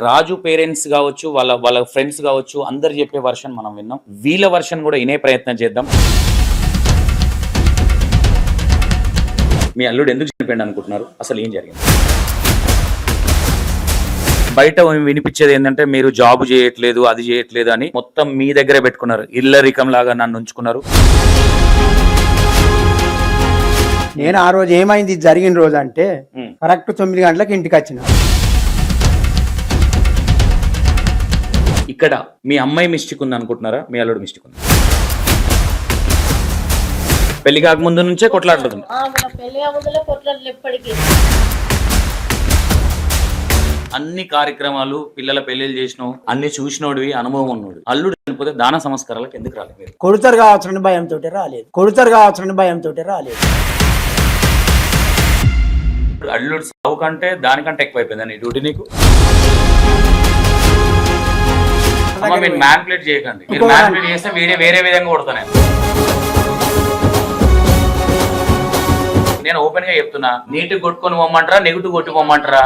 రాజు parents కావచ్చు, వాళ్ళ friends కావచ్చు, అందరు చెప్పే వర్షన్ మనం విన్నాం. వీళ్ళ వర్షన్ కూడా వినే ప్రయత్నం చేద్దాం. మీ అల్లుడు ఎందుకు చనిపోయింది అనుకుంటున్నారు? అసలు ఏం జరిగింది? బయట వినిపించేది ఏంటంటే మీరు జాబ్ చేయట్లేదు, అది చేయట్లేదు అని మొత్తం మీ దగ్గరే పెట్టుకున్నారు. ఇల్లరికం లాగా నన్ను ఉంచుకున్నారు. నేను ఆ రోజు ఏమైంది జరిగిన రోజు అంటే కరెక్ట్ 9 గంటలకు ఇంటికి వచ్చిన. ఇక్కడ మీ అమ్మాయి మిస్టేక్ ఉంది అనుకుంటున్నారా? మీ అల్లుడు మిస్టేక్ ఉంది? పెళ్లి కాకముందు నుంచే కొట్లాడుతుంది. అన్ని కార్యక్రమాలు, పిల్లల పెళ్లిళ్ళు చేసినావు, అన్ని చూసినోడివి, అనుభవం ఉన్నోడు. అల్లుడు చనిపోతే దాన సంస్కారాలకు ఎందుకు రాలేదు? కొడుతారు కావచ్చుని భయంతో రాలేదు. అల్లుడు సాగు కంటే దానికంటే ఎక్కువైపోయిందని డ్యూటీ నీకు. మీరు మ్యాన్పులేట్ చేయకండి. మీరు మ్యాన్పులేట్ చేస్తే వేరే విధంగా కొడతాను. నేను ఓపెన్ గా చెప్తున్నా, నీటికి కొట్టుకొని పోమ్మంటారా, నెగిటివ్ కొట్టి పోమ్మంటారా?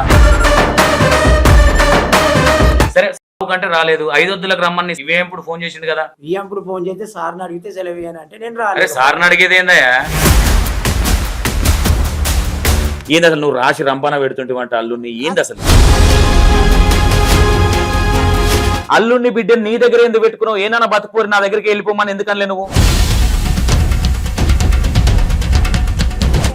సరే, కంటే రాలేదు, 5 వద్దులకు రమ్మని ఇవేంపుడు ఫోన్ చేసింది కదా. ఇవేంపుడు ఫోన్ చేస్తే సార్ని అడిగితే సెలవు అంటే నేను రాలేదు. సార్ని అడిగేది ఏందయ్యా? ఏంది అసలు నువ్వు రాసి రంపాన పెడుతుంటే వంట అల్లుడిని? ఏంది అసలు? అల్లుడిని బిడ్డని నీ దగ్గర ఎందుకు పెట్టుకున్నావు? ఏదైనా బతుకుపోరు నా దగ్గరికి వెళ్ళిపోమని ఎందుకనలే నువ్వు?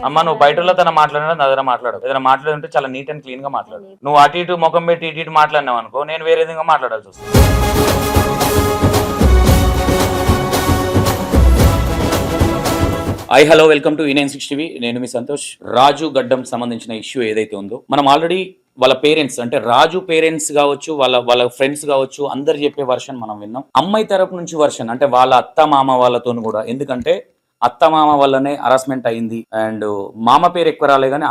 అమ్మ, నువ్వు బయటలో తన మాట్లాడినా నా దగ్గర మాట్లాడు. ఏదైనా మాట్లాడుతుంటే చాలా నీట్ అండ్ క్లీన్ గా మాట్లాడు. నువ్వు అటు ఇటు ముఖం పెట్టి ఇటు మాట్లాడినావు అనుకో, నేను వేరే విధంగా మాట్లాడాల్సి వస్తుంది. Hello, welcome to E96 TV. నేను మీ సంతోష్. రాజు గడ్డం సంబంధించిన ఇష్యూ ఏదైతే ఉందో, మనం ఆల్రెడీ వాళ్ళ పేరెంట్స్ అంటే రాజు పేరెంట్స్ కావచ్చు, వాళ్ళ ఫ్రెండ్స్ కావచ్చు, అందరు చెప్పే వర్షన్ మనం విన్నాం. అమ్మాయి తరపు నుంచి వర్షన్ అంటే వాళ్ళ అత్త మామ వాళ్ళతో కూడా, ఎందుకంటే అత్త మామ వల్లనే హరాస్మెంట్ అయింది. అండ్ మామ పేరు ఎక్కువ రాలే కానీ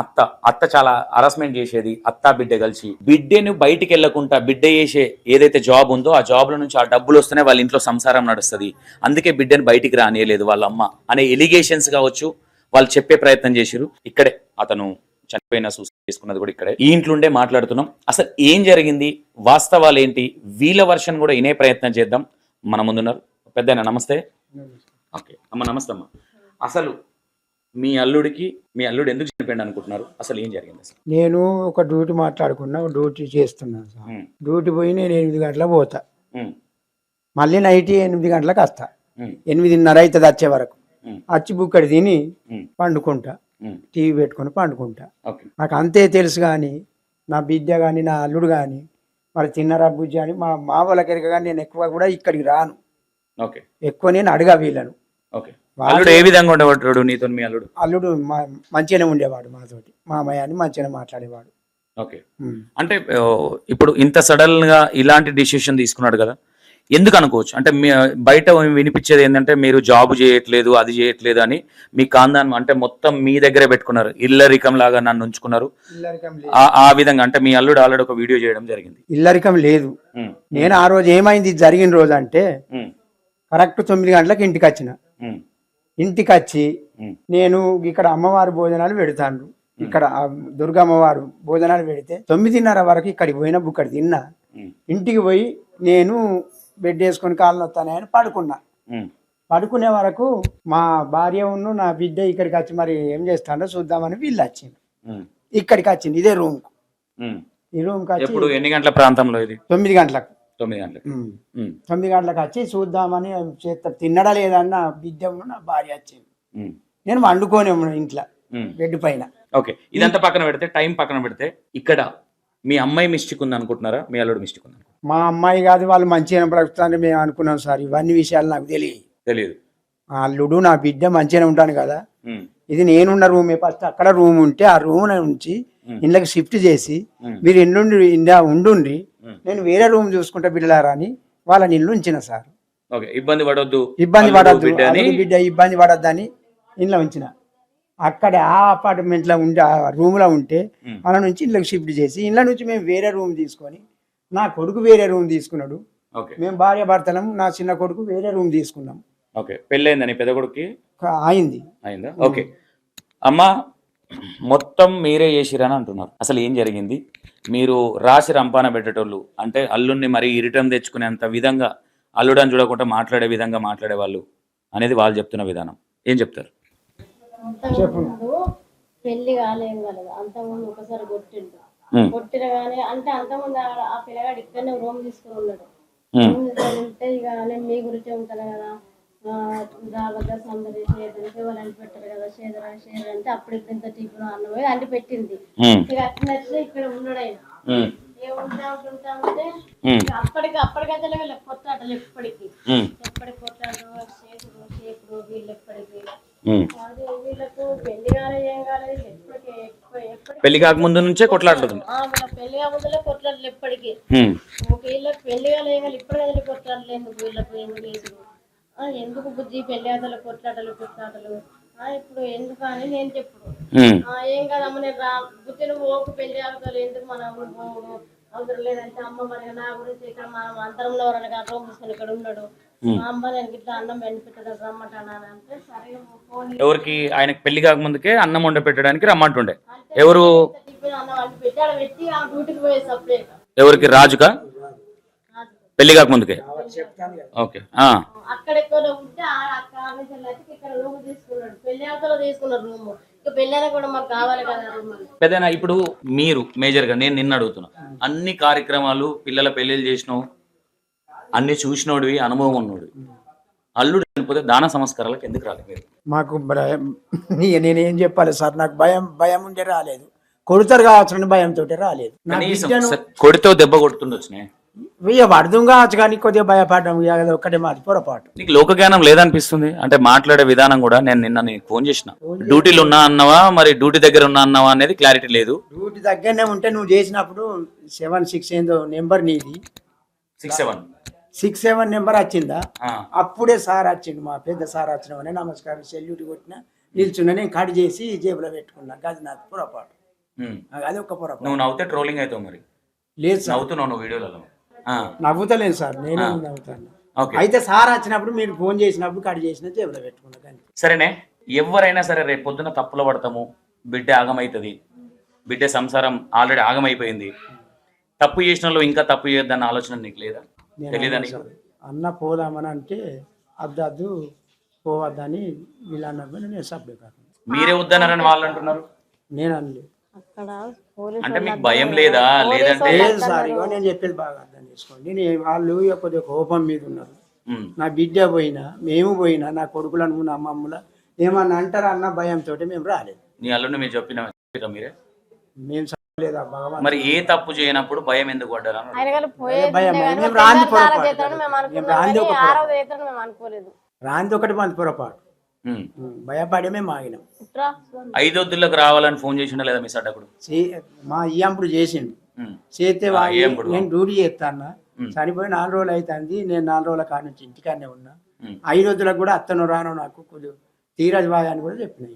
అత్త చాలా హరాస్మెంట్ చేసేది. అత్త బిడ్డ కలిసి బిడ్డను బయటికి వెళ్లకుండా బిడ్డ చేసే ఏదైతే జాబ్ ఉందో ఆ జాబ్ లో నుంచి ఆ డబ్బులు వస్తేనే వాళ్ళ ఇంట్లో సంసారం నడుస్తుంది, అందుకే బిడ్డను బయటికి రానియలేదు వాళ్ళ అమ్మ అనే ఎలిగేషన్స్ కావచ్చు వాళ్ళు చెప్పే ప్రయత్నం చేసిరు. ఇక్కడే అతను చనిపోయిన సూసైడ్ చేసుకున్నది కూడా ఇక్కడే. ఈ ఇంట్లోండే మాట్లాడుతున్నాం. అసలు ఏం జరిగింది, వాస్తవాలు ఏంటి, వీళ్ళ వర్షన్ కూడా వినే ప్రయత్నం చేద్దాం. మన ముందున్నారు పెద్దయినా. నమస్తే. ఓకే అమ్మ, నమస్తే అమ్మ. అసలు మీ అల్లుడు ఎందుకు చనిపోయింది అనుకుంటున్నారు? అసలు ఏం జరిగింది? అసలు నేను ఒక డ్యూటీ మాట్లాడుకున్నా, డ్యూటీ చేస్తున్నాను సార్. డ్యూటీ పోయి నేను 8 గంటలకు పోతా, మళ్ళీ నైట్ 8 గంటలకు వస్తా. 8:30 అవుతుంది వచ్చే వరకు. వచ్చి బుక్కడి తిని పండుకుంటా, టీవీ పెట్టుకొని పండుకుంటా. నాకు అంతే తెలుసు. కానీ నా బిడ్డ కానీ నా అల్లుడు కానీ మరి తిన్నరా బుజ్జి అని మా వాళ్ళకి కానీ నేను ఎక్కువ కూడా ఇక్కడికి రాను. ఎక్కువ నేను అడగా వీళ్ళను. అల్లుడు ఏ విధంగా ఉండేవాడు నీతో? మీ అల్లుడు మంచిగానే ఉండేవాడు, మాతోటి మామయ్య అని మంచిగానే మాట్లాడేవాడు. ఓకే, అంటే ఇప్పుడు ఇంత సడన్ గా ఇలాంటి డిసిషన్ తీసుకున్నాడు కదా, ఎందుకు అనుకోవచ్చు? అంటే బయట వినిపించేది ఏంటంటే మీరు జాబ్ చేయట్లేదు, అది చేయట్లేదు అని మీ కాందాన్ అంటే మొత్తం మీ దగ్గరే పెట్టుకున్నారు. ఇల్లరికం లాగా నన్ను ఉంచుకున్నారు. ఆ విధంగా అంటే మీ అల్లుడు ఆల్రెడీ ఒక వీడియో చేయడం జరిగింది. ఇల్లరికం లేదు. నేను ఆ రోజు ఏమైంది జరిగిన రోజు అంటే కరెక్ట్ 9 గంటలకు ఇంటికి వచ్చిన. ఇంటికి వచ్చి నేను ఇక్కడ అమ్మవారి భోజనాలు పెడతాను. ఇక్కడ దుర్గమ్మవారు భోజనాలు పెడితే 9:30 వరకు ఇక్కడికి పోయిన బుక్కడి తిన్నా. ఇంటికి పోయి నేను బెడ్ వేసుకొని కాళ్ళు వస్తానని పడుకున్నా. పడుకునే వరకు మా భార్య ఉన్ను నా బిడ్డ ఇక్కడికి వచ్చి మరి ఏం చేస్తాడో చూద్దామని వీళ్ళు వచ్చింది. ఇక్కడికి వచ్చింది ఇదే రూమ్ కు. ఈ రూమ్ కి వచ్చి ఎన్ని గంటల ప్రాంతంలో? ఇది 9 గంటలకు. 9 గంటలకు వచ్చి చూద్దామని తిన్నడా లేదన్న బిడ్డ నా భార్య వచ్చింది. నేను వండుకొని ఇంట్లో బెడ్ పైన. ఓకే, ఇదంతా పక్కన పెడితే, టైం పక్కన పెడితే, ఇక్కడ మీ అమ్మాయి మిస్టేక్ ఉంది అనుకుంటున్నారా? మీ అల్లుడు మిస్టేక్ ఉంది? మా అమ్మాయి కాదు, వాళ్ళు మంచిగా బ్రతుకుతారని మేము అనుకున్నాం సార్. ఇవన్నీ విషయాలు నాకు తెలియదు. ఆ అల్లుడు నా బిడ్డ మంచిగానే ఉంటాను కదా. ఇది నేనున్న రూమే. ఫస్ట్ అక్కడ రూమ్ ఉంటే ఆ రూమ్ నుంచి ఇళ్ళకి షిఫ్ట్ చేసి మీరు ఇండియా ఉండుండ్రి, నేను వేరే రూమ్ చూసుకుంటా బిడ్డలారా అని వాళ్ళని ఇల్లు ఉంచిన సార్. ఇబ్బంది పడొద్దు బిడ్డ ఇబ్బంది పడొద్దని ఇంట్లో ఉంచిన. అక్కడ ఆ అపార్ట్మెంట్ లో ఉంటే ఆ రూమ్ లో ఉంటే వాళ్ళ నుంచి ఇళ్ళకి షిఫ్ట్ చేసి ఇళ్ళ నుంచి మేము వేరే రూమ్ తీసుకొని, నా కొడుకు వేరే రూమ్ తీసుకున్నాడు. మేము భార్య భర్తలం. నా చిన్న కొడుకు వేరే రూమ్ తీసుకున్నాం. పెళ్ళైందని పెద్ద కొడుకు అయింది. ఓకే అమ్మా, మొత్తం మీరే చేసిరని అంటున్నారు. అసలు ఏం జరిగింది? మీరు రాసి రంపాన పెట్టేటోళ్ళు అంటే అల్లుడిని మరీ ఇరిటం తెచ్చుకునేంత విధంగా అల్లుడని చూడకుండా మాట్లాడే విధంగా మాట్లాడేవాళ్ళు అనేది వాళ్ళు చెప్తున్న విధానం. ఏం చెప్తారు? అంతకుముందు పెళ్లి కాలేం కలదు, అంతకుముందు ఒకసారి కొట్టిండు. కొట్టిన కానీ అంటే అంతకుముందు ఆ పిల్లగాడు ఇక్కడనే రూమ్ తీసుకుని ఉన్నాడు. రూమ్ తీసుకొని ఉంటే ఇక నేను మీ గురించే ఉంటాను కదా, దావద్ద సందడి చేదరికి వాళ్ళు అంటి పెట్టారు కదా, చేదరా చేదర అంటే అప్పుడు ఇంత టీపులో అన్నమో అంటి పెట్టింది. ఇక అట్లా ఇక్కడ ఉన్నాడు ఆయన. ఏముంటా ఉంటే అప్పటికైతే వీళ్ళ కొట్లాటలు ఎప్పటికి కొట్లాటలు చేసుడు వీళ్ళు ఎప్పటికి వీళ్ళకు పెళ్లి కాలే ఏం కాలేదు ఎప్పటికి పెళ్లి కాకముందు నుంచే కొట్లాడుతుంది. పెళ్లి కాకముందులే కొట్లాటలు ఎప్పటికి వీళ్ళకి పెళ్లి కాలే ఏం కాదు ఇప్పుడు కదా కొట్లాటలు ఎందుకు వీళ్ళకు ఎందుకు చేసుడు ఎందుకు బుద్ధి పెళ్లి అసలు కొట్లాటలు ఇప్పుడు ఎందుకు అని నేను చెప్పుడు ఏం కాదమ్మ నేను బుద్ధి నువ్వు ఓకు పెళ్లి ఆగుతారు ఎందుకు మన పోవుడు అవసరం లేదంటే అమ్మ మరి నా గురించి ఇక్కడ మనం అంతరంలో ఎవరైనా రూమ్ తీసుకొని ఇక్కడ ఉన్నాడు మా అమ్మ నేను ఇట్లా అన్నం వెండి పెట్టడం రమ్మంటాను అంటే సరే ఫోన్ ఎవరికి ఆయనకి పెళ్లి కాకముందుకే అన్నం వండ పెట్టడానికి రమ్మంటుండే. ఎవరు? అన్నం వండి పెట్టి ఆడ పెట్టి ఆ డ్యూటీకి పోయే సపరేట్. ఎవరికి? రాజుకా? పెళ్లి కాకముందుకే. ఓకే. అక్కడ ఎక్కువ ఉంటే ఇక్కడ రూమ్ తీసుకున్నాడు, పెళ్లి ఆటలో తీసుకున్నారు రూమ్. ఇక పెళ్ళైనా కూడా మాకు కావాలి కదా రూమ్. పెద్దనా ఇప్పుడు మీరు మేజర్ గా నేను నిన్న అడుగుతున్నా, అన్ని కార్యక్రమాలు పిల్లల పెళ్లిళ్ళు చేసినావు, అన్ని చూసినోడివి, అనుభవం ఉన్నోడు, అల్లుడు చనిపోతే దాన సంస్కారాలకు ఎందుకు రాలేదు మీరు? మాకు నేనేం చెప్పాలి సార్, నాకు భయం ఉంటే రాలేదు. కొడుతారు కావచ్చు భయంతో రాలేదు. కొడితే దెబ్బ కొడుతుండొచ్చు, అర్థం కావచ్చు కానీ కొద్దిగా భయపడడం ఒక్కటే మాది పొరపాటు. నీకు లోక జ్ఞానం లేదనిపిస్తుంది అంటే మాట్లాడే విధానం కూడా. నేను నిన్న నీకు ఫోన్ చేసిన, డ్యూటీలు ఉన్నా అన్నవా మరి డ్యూటీ దగ్గర ఉన్నా అన్నవా అనేది క్లారిటీ లేదు. డ్యూటీ దగ్గరనే ఉంటే నువ్వు చేసినప్పుడు 76 ఏందో నెంబర్ నీది 67 నెంబర్ వచ్చిందా, అప్పుడే సార్ వచ్చిండు, మా పెద్ద సార్ వచ్చినామని నమస్కారం సెల్యూట్ కొట్టిన నిల్చున్నా, నేను కట్ చేసి జేబులో పెట్టుకున్నా. అది నాకు పొరపాటు, అది ఒక్క పొరపాటు. నువ్వు నవ్వుతే ట్రోలింగ్ అవుతావు మరి. లేదు సార్, నవ్వుతున్నావు నువ్వు వీడియోలలో. నవ్వుతలేదు సార్, నేనే నవ్వుతాను. అయితే సార్ వచ్చినప్పుడు మీరు ఫోన్ చేసినప్పుడు కట్ చేసిన జేబులో పెట్టుకున్నా. సరేనే, ఎవరైనా సరే రేపు పొద్దున తప్పులో పడతాము, బిడ్డ ఆగమవుతుంది, బిడ్డ సంసారం ఆల్రెడీ ఆగమైపోయింది, తప్పు చేసిన వాళ్ళు ఇంకా తప్పు చేయొద్దన్న ఆలోచన నీకు లేదా? తెలియదని అన్న పోదామని అంటే అద్దు పోవద్దని వీళ్ళు అన్నప్పుడు నేను సభ్య కాకుండా మీరే వద్దన్నారని వాళ్ళు అంటున్నారు. నేను అనలేదు. అంటే మీకు భయం లేదా? లేదంటే సార్ ఇగో నేను చెప్పేది బాగా అర్థం చేసుకోండి. వాళ్ళు కొద్దిగా కోపం మీద ఉన్నారు. నా బిడ్డ పోయినా మేము పోయినా నా కొడుకులను నా అమ్మమ్మల ఏమన్నా అంటారా అన్న భయంతో మేము రాలేదు. నీ అల్లుడిని మీరు చెప్పిన మీరే మేము లేదా భగవాన్ మరి ఏ తప్పు చేయనప్పుడు భయం ఎందుకు పడ్డారు? రాంది ఒకటి మంది పొరపాటు, భయపడి మేము ఆగినాం. 5 వద్దులకు రావాలని ఫోన్ చేసిండ లేదా మీ సడ్డకుడు? మా ఇయ్యంపుడు చేసిండు, చేస్తే నేను డ్యూటీ చేస్తాను, చనిపోయి 4 రోజులు అవుతుంది, నేను 4 రోజుల కాడ నుంచి ఇంటికాడనే ఉన్నా. 5 వద్దులకు కూడా అత్తను రాను, నాకు కొద్దిగా తీరజ్ బాగా అని కూడా చెప్పిన.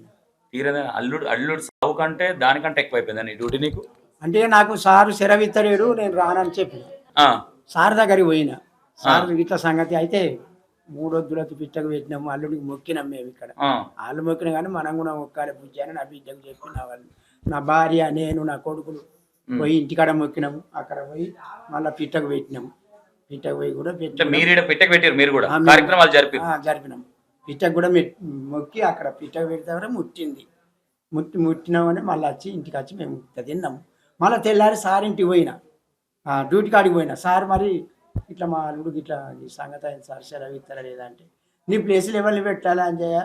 అల్లుడు సాగు కంటే దానికంటే ఎక్కువైపోయిందా నీ డ్యూటీ నీకు? అంటే నాకు సారు సెలవిత్తలేడు, నేను రానని చెప్పిన. సార్ దగ్గరికి పోయినా, సార్ ఇట్లా సంగతి అయితే 3 వద్దులకి పిట్టకు పెట్టినాము, అల్లుడికి మొక్కినాం మేము ఇక్కడ. వాళ్ళు మొక్కినా కానీ మనం కూడా మొక్కాలి బుజ్జి అని నా బిడ్డకు చెప్పి నా భార్య నేను నా కొడుకులు పోయి ఇంటికాడ మొక్కినాము. అక్కడ పోయి మళ్ళీ పిట్టకు పెట్టినాము. పిట్టకు పోయి కూడా జరిపినాము. పిట్టకు కూడా మొక్కి అక్కడ పిట్టకు పెడితే ముట్టింది. ముట్టినామని మళ్ళీ వచ్చి ఇంటికి వచ్చి మేము తిన్నాము. మళ్ళీ తెల్లారి సార్ ఇంటికి పోయినా, డ్యూటీ కాడికి పోయినా. సార్ మరి ఇట్లా మా అల్లుడికి ఇట్లా ఈ సంగతి అయింది సార్, సెలవు ఇస్తారా లేదంటే నీ ప్లేసులు ఎవరిని పెట్టాలా అంజయ్య,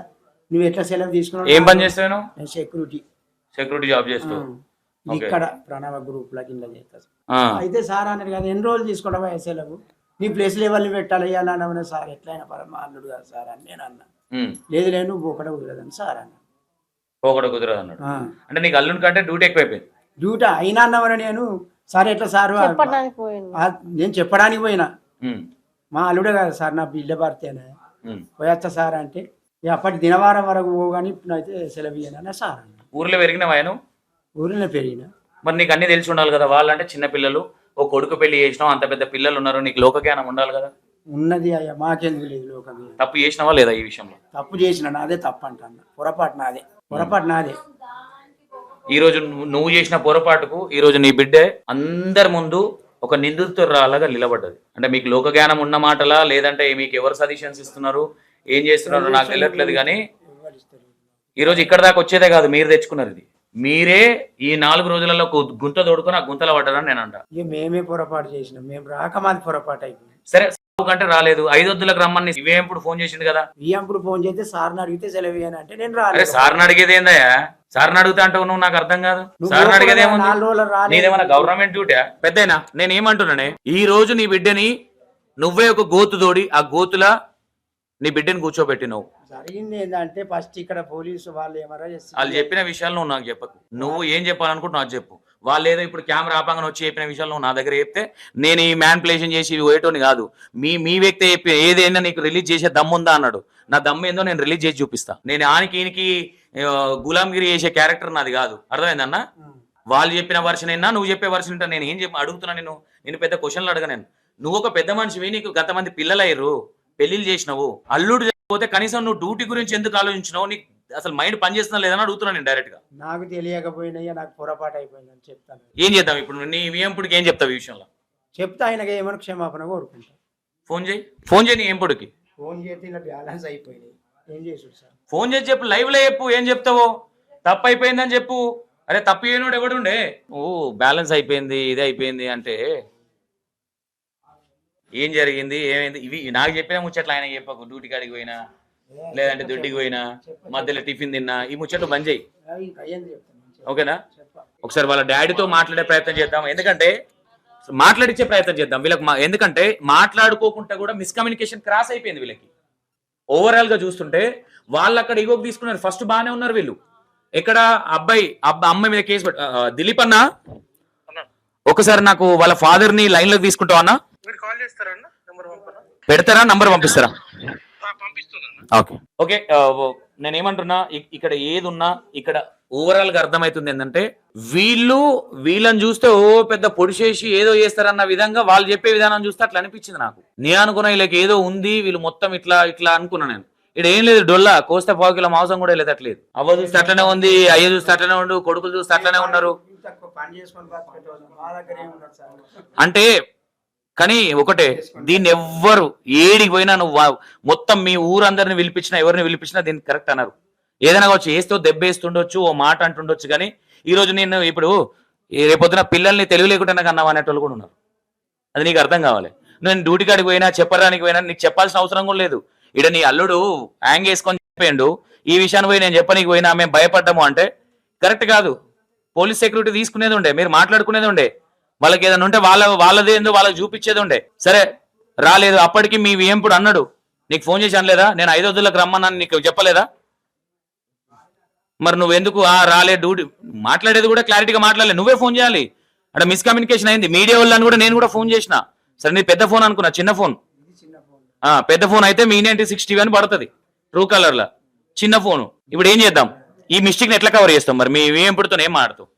నువ్వు ఎట్లా సెలవు తీసుకున్నావు? ఏం పని చేస్తాను? నేను సెక్యూరిటీ జాబ్ చేస్తాను ఇక్కడ ప్రణవ గ్రూప్ లా కింద చేస్తా. అయితే సార్ అన్నారు కదా, ఎన్ని రోజులు తీసుకుంటావా సెలవు, నీ ప్లేసులు ఎవరిని పెట్టాలి అన్న. సార్ ఎట్లయినా మా అల్లుడు కాదు సార్ అని నేను అన్నా. లేదు నువ్వు ఒకటే కుదరదని సార్ అన్నా. ఒకటే కుదరదు అన్నాడు. అంటే నీకు అల్లుడి కంటే డ్యూటీ ఎక్కువైపోయింది. డ్యూటీ అయినా అన్నవని నేను సార్ ఎట్లా సార్ నేను చెప్పడానికి పోయినా, మా అల్లుడే కదా సార్ నా బిడ్డ భర్తేనే పోయొచ్చా సార్ అంటే అప్పటి దినవారం వరకు పోగాని ఇప్పుడైతే సెలవు ఇయ్యనా సార్ అన్న. ఊర్లో పెరిగినవాయను? ఊరిలో పెరిగినా. మరి నీకు అన్ని తెలిసి ఉండాలి కదా, వాళ్ళంటే చిన్న పిల్లలు, ఓ కొడుకు పెళ్లి చేసినావు, అంత పెద్ద పిల్లలు ఉన్నారు, నీకు లోక జ్ఞానం ఉండాలి కదా. ఉన్నది అయ్యా, మాకెందుకు లేదు లోక జ్ఞానం. తప్పు చేసినావా లేదా ఈ విషయంలో? తప్పు చేసిన, నాదే తప్పు అంటా, పొరపాటు నాదే. ఈ రోజు నువ్వు చేసిన పొరపాటుకు ఈ రోజు నీ బిడ్డే అందరి ముందు ఒక నిందితురాలాగా నిలబడ్డది. అంటే మీకు లోక జ్ఞానం ఉన్న మాటలా, లేదంటే మీకు ఎవరు సజెషన్స్ ఇస్తున్నారు, ఏం చేస్తున్నారో నాకు తెలియట్లేదు. కానీ ఈ రోజు ఇక్కడ దాకా వచ్చేదే కాదు, మీరు తెచ్చుకున్నారు ఇది. మీరే ఈ 4 రోజులలో గుంత తోడుకొని ఆ గుంతలో పడ్డారని నేను అంట. ఇక మేమే పొరపాటు చేసినాం, మేము రాకమాది పొరపాటు అయిపోయింది. సరే కంటే రాలేదు, 5 వద్దులకు రమ్మని ఇవేంప్పుడు ఫోన్ చేసింది కదా. ఇయ్యంప్పుడు ఫోన్ చేస్తే సార్ని అడిగితే సెలవు అని అంటే నేను అరే రాలేదు. సార్ని అడిగేది ఏందయ్యా? సార్ని అడుగుతా అంటావు నువ్వు, నాకు అర్థం కాదు. నువ్వు సార్ని అడిగేది నాలుగు ఏముంది? రోజులు రాలేదు. నీదేమన్నా గవర్నమెంట్ డ్యూటీ? పెద్దయినా నేను ఏమంటున్నానే, ఈ రోజు నీ బిడ్డని నువ్వే ఒక గోతు తోడి ఆ గోతులా నీ బిడ్డని కూర్చోబెట్టినవు. జరిగింది ఏంటంటే ఫస్ట్ ఇక్కడ పోలీసు వాళ్ళు ఏమరా వాళ్ళు చెప్పిన విషయాలు నువ్వు నాకు చెప్పకు. నువ్వు ఏం చెప్పాలనుకుంటున్నావు నాకు చెప్పు. వాళ్ళు ఏదో ఇప్పుడు కెమెరా ఆపంగానే వచ్చి చెప్పిన విషయాలు నువ్వు నా దగ్గర చెప్తే నేను ఈ మ్యాన్పులేషన్ చేసి పోయేటోని కాదు. మీ వ్యక్తి చెప్పి ఏదైనా నీకు రిలీజ్ చేసే దమ్ముందా అన్నాడు. నా దమ్ము ఏందో నేను రిలీజ్ చేసి చూపిస్తా. నేను ఈయనకి గులాంగిరి చేసే క్యారెక్టర్ నాది కాదు. అర్థమైందన్నా? వాళ్ళు చెప్పిన వర్షన్ అయినా నువ్వు చెప్పే వర్షన్ ఉంటా. నేను ఏం చెప్పి అడుగుతున్నా, నేను పెద్ద క్వశ్చన్లు అడగా. నువ్వు ఒక పెద్ద మనిషివి, నీకు గతమంది పిల్లలయ్యారు, పెళ్లిళ్ళు చేసినావు, అల్లుడు పోతే కనీసం నువ్వు డ్యూటీ గురించి ఎందుకు ఆలోచించినావు? నీకు అసలు మైండ్ పనిచేస్తున్నా లేదని అడుగుతున్నా నేను డైరెక్ట్ గా. నాకు తెలియకపోయినా నాకు పొరపాటు అయిపోయిందని చెప్తాను. ఏం చేద్దాం ఇప్పుడు? నీ ఏంపుడికి ఏం చెప్తావు ఈ విషయంలో? చెప్తా, ఆయనకి ఏమైనా క్షమాపణ కోరుకుంటా. ఫోన్ చేయి నీ ఏంపుడికి. ఫోన్ చేస్తే ఇలా బ్యాలెన్స్ అయిపోయింది, ఏం చేసు సార్? ఫోన్ చేసి చెప్పు, లైవ్ లో చెప్పు. ఏం చెప్తావో? తప్పు అయిపోయిందని చెప్పు. అరే తప్పు అయినోడు ఎవడుండే? ఓ బ్యాలెన్స్ అయిపోయింది, ఇది అయిపోయింది అంటే ఏం జరిగింది, ఏమైంది? ఇవి నాకు చెప్పిన ముచ్చట్లు ఆయన చెప్పకు. డ్యూటీ కాడికి పోయినా, లేదంటే దొడ్డికి పోయినా, మధ్యలో టిఫిన్ తిన్నా, ఈ ముచ్చట్లు బంద్ చేయి. ఓకేనా? ఒకసారి వాళ్ళ డాడీతో మాట్లాడే ప్రయత్నం చేద్దాం. ఎందుకంటే మాట్లాడించే ప్రయత్నం చేద్దాం వీళ్ళకి. ఎందుకంటే మాట్లాడుకోకుండా కూడా మిస్కమ్యూనికేషన్ క్రాస్ అయిపోయింది వీళ్ళకి. ఓవరాల్ గా చూస్తుంటే వాళ్ళు అక్కడ ఇగోకి తీసుకున్నారు. ఫస్ట్ బాగానే ఉన్నారు వీళ్ళు. ఎక్కడ అమ్మాయి మీద కేసు దిలీప్ అన్న, ఒకసారి నాకు వాళ్ళ ఫాదర్ ని లైన్ లోకి తీసుకుంటావు అన్న? పెడతారా? నంబర్ పంపిస్తారా? ఓకే. నేనేమంటున్నా, ఇక్కడ ఏది ఉన్నా ఇక్కడ ఓవరాల్ గా అర్థమవుతుంది ఏంటంటే వీళ్ళని చూస్తే ఓ పెద్ద పొడిచేసి ఏదో చేస్తారన్న విధంగా వాళ్ళు చెప్పే విధానం చూస్తే అట్లా అనిపించింది నాకు. నేను అనుకున్నా వీళ్ళకి ఏదో ఉంది, వీళ్ళు మొత్తం ఇట్లా అనుకున్నా నేను. ఇక్కడ ఏం లేదు, డొల్లా కోస్తే 1 కిలో మాంసం కూడా లేదు. అట్లేదు. అవ్వ చూస్తే అట్లనే ఉంది, అయ్య చూస్తే అట్లనే ఉండు, కొడుకులు చూస్తే అట్లనే ఉన్నారు. అంటే కానీ ఒకటే, దీన్ని ఎవ్వరు ఏడికి పోయినా నువ్వు మొత్తం మీ ఊరందరిని పిలిపించినా, ఎవరిని పిలిపించినా దీన్ని కరెక్ట్ అన్నారు. ఏదైనా వచ్చి వేస్తూ దెబ్బేస్తుండొచ్చు, ఓ మాట అంటుండొచ్చు. కానీ ఈ రోజు నేను ఇప్పుడు రేపొద్దున పిల్లల్ని తెలివి లేకుండా కన్నావు అనేటోళ్ళు కూడా ఉన్నారు. అది నీకు అర్థం కావాలి. నేను డ్యూటీ కాడికి పోయినా, చెప్పడానికి పోయినా నీకు చెప్పాల్సిన అవసరం కూడా లేదు. ఇక్కడ నీ అల్లుడు హ్యాంగ్ వేసుకొని చెప్పేయండు, ఈ విషయాన్ని పోయి నేను చెప్పనీకి పోయినా మేము భయపడ్డాము అంటే కరెక్ట్ కాదు. పోలీస్ సెక్యూరిటీ తీసుకునేది ఉండే, మీరు మాట్లాడుకునేది ఉండే. వాళ్ళకి ఏదైనా ఉంటే వాళ్ళదే ఏందో వాళ్ళకి చూపించేది ఉండే. సరే రాలేదు, అప్పటికి మీ ఏంపుడు అన్నాడు, నీకు ఫోన్ చేసి అనలేదా? నేను 5 వద్దులకు రమ్మన్నాను నీకు చెప్పలేదా? మరి నువ్వెందుకు రాలే? డ్యూటీ మాట్లాడేది కూడా క్లారిటీగా మాట్లాడలేదు, నువ్వే ఫోన్ చేయాలి. అంటే మిస్కమ్యూనికేషన్ అయింది. మీడియా వాళ్ళని కూడా నేను కూడా ఫోన్ చేసిన. సరే నీ పెద్ద ఫోన్ అనుకున్నా, చిన్న ఫోన్. పెద్ద ఫోన్ అయితే మీ 9060 అని పడుతుంది ట్రూ కలర్ లా. చిన్న ఫోను. ఇప్పుడు ఏం చేద్దాం? ఈ మిస్టేక్ ని ఎట్లా కవర్ చేస్తాం? మరి మీ ఏంపుడుతో ఏం మాట్లాడుతావు?